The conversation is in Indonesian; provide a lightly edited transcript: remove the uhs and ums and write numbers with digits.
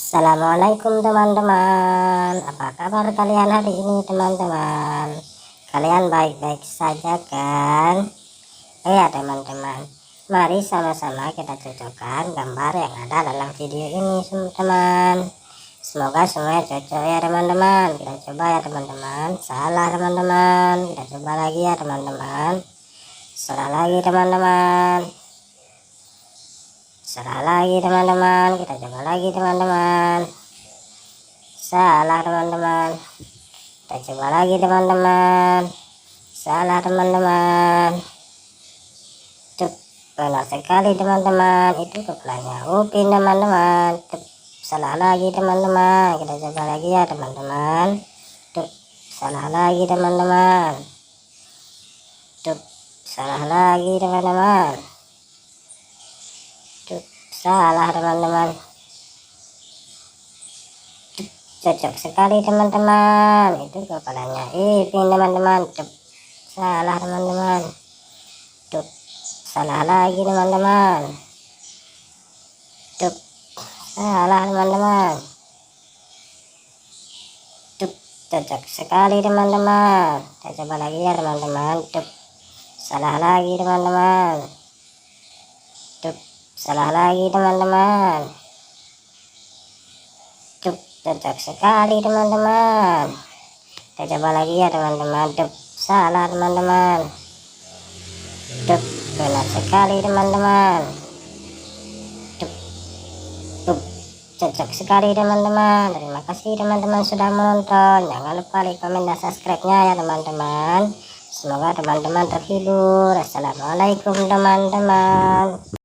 Assalamualaikum teman-teman. Apa kabar kalian hari ini teman-teman? Kalian baik-baik saja kan? Ya teman-teman, mari sama-sama kita cocokkan gambar yang ada dalam video ini teman-teman. Semoga semuanya cocok ya teman-teman. Kita coba ya teman-teman. Salah teman-teman. Kita coba lagi ya teman-teman. Salah lagi teman-teman. Salah lagi teman-teman. Kita coba lagi teman-teman. Salah teman-teman. Kita coba lagi teman-teman. Salah teman-teman. Tuh, benar sekali teman-teman. Itu kepalanya Upin teman-teman. Tuh, salah lagi teman-teman. Kita coba lagi ya teman-teman. Tuh, salah lagi teman-teman. Tuh, salah lagi teman-teman. Salah teman-teman. Cocok sekali teman-teman. Itu kepalanya Ipin teman-teman. Salah teman-teman. Salah lagi teman-teman. Salah teman-teman. Cocok sekali teman-teman. Kita coba lagi ya teman-teman. Salah lagi teman-teman. Salah lagi teman-teman. Cocok sekali teman-teman. Kita coba lagi ya teman-teman. Salah teman-teman. Benar sekali teman-teman. Cocok sekali teman-teman. Terima kasih teman-teman sudah menonton. Jangan lupa like, komen, dan subscribe-nya ya teman-teman. Semoga teman-teman terhibur. Assalamualaikum teman-teman.